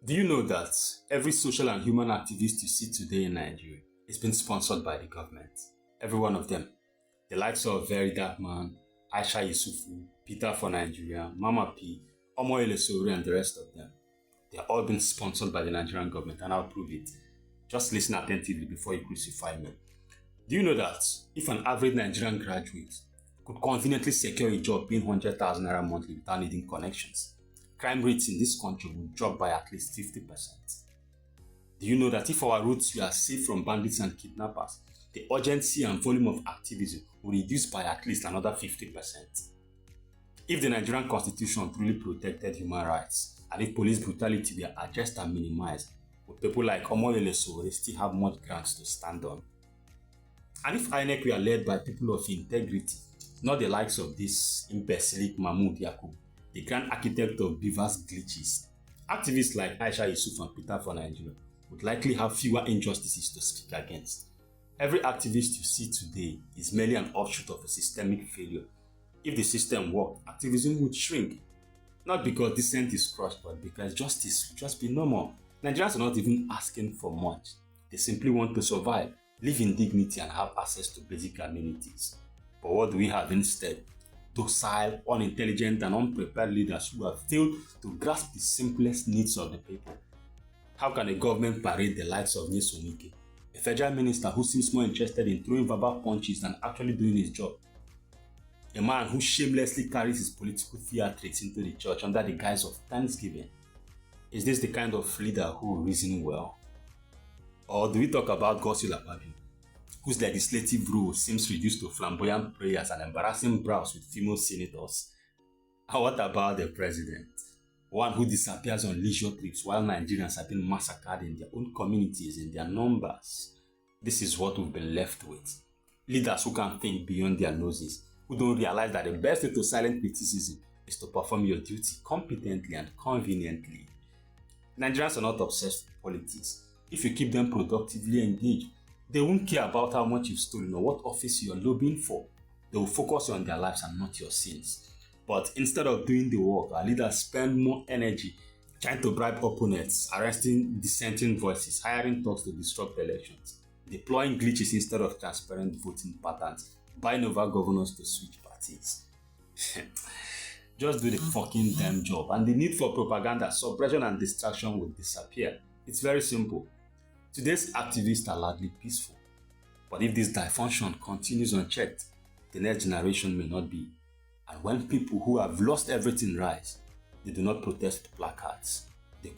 Do you know that every social and human activist you see today in Nigeria is being sponsored by the government? Every one of them. The likes of VeryDarkMan, Aisha Yesufu, Peter for Nigeria, Mama P, Sowore, and the rest of them. They are all being sponsored by the Nigerian government, and I'll prove it. Just listen attentively before you crucify me. Do you know that if an average Nigerian graduate could conveniently secure a job paying 100,000 naira monthly without needing connections, crime rates in this country would drop by at least 50%. Do you know that if our routes were safe from bandits and kidnappers, the urgency and volume of activism would reduce by at least another 50%? If the Nigerian constitution truly protected human rights, and if police brutality were addressed and minimized, would people like Sowore still have much ground to stand on? And if INEC were led by people of integrity, not the likes of this imbecilic Mahmoud Yakub, the grand architect of BVAS glitches, activists like Aisha Yesufu and Peter for Nigeria would likely have fewer injustices to speak against. Every activist you see today is merely an offshoot of a systemic failure. If the system worked, activism would shrink. Not because dissent is crushed, but because justice would just be normal. Nigerians are not even asking for much. They simply want to survive, live in dignity, and have access to basic amenities. But what do we have instead? Docile, unintelligent, and unprepared leaders who have failed to grasp the simplest needs of the people. How can a government parade the likes of Wike, a federal minister who seems more interested in throwing verbal punches than actually doing his job? A man who shamelessly carries his political theatrics into the church under the guise of thanksgiving. Is this the kind of leader who will reason well? Or do we talk about Akpabio, whose legislative role seems reduced to flamboyant prayers and embarrassing brows with female senators? And what about the president? One who disappears on leisure trips while Nigerians are being massacred in their own communities in their numbers. This is what we've been left with. Leaders who can think beyond their noses, who don't realize that the best way to silence criticism is to perform your duty competently and conveniently. Nigerians are not obsessed with politics. If you keep them productively engaged, they won't care about how much you've stolen or what office you're lobbying for. They will focus on their lives and not your sins. But instead of doing the work, our leaders spend more energy trying to bribe opponents, arresting dissenting voices, hiring thugs to disrupt elections, deploying glitches instead of transparent voting patterns, buying over governors to switch parties. Just do the fucking damn job, and the need for propaganda, suppression, and distraction will disappear. It's very simple. Today's activists are largely peaceful, but if this dysfunction continues unchecked, the next generation may not be. And when people who have lost everything rise, they do not protest with placards.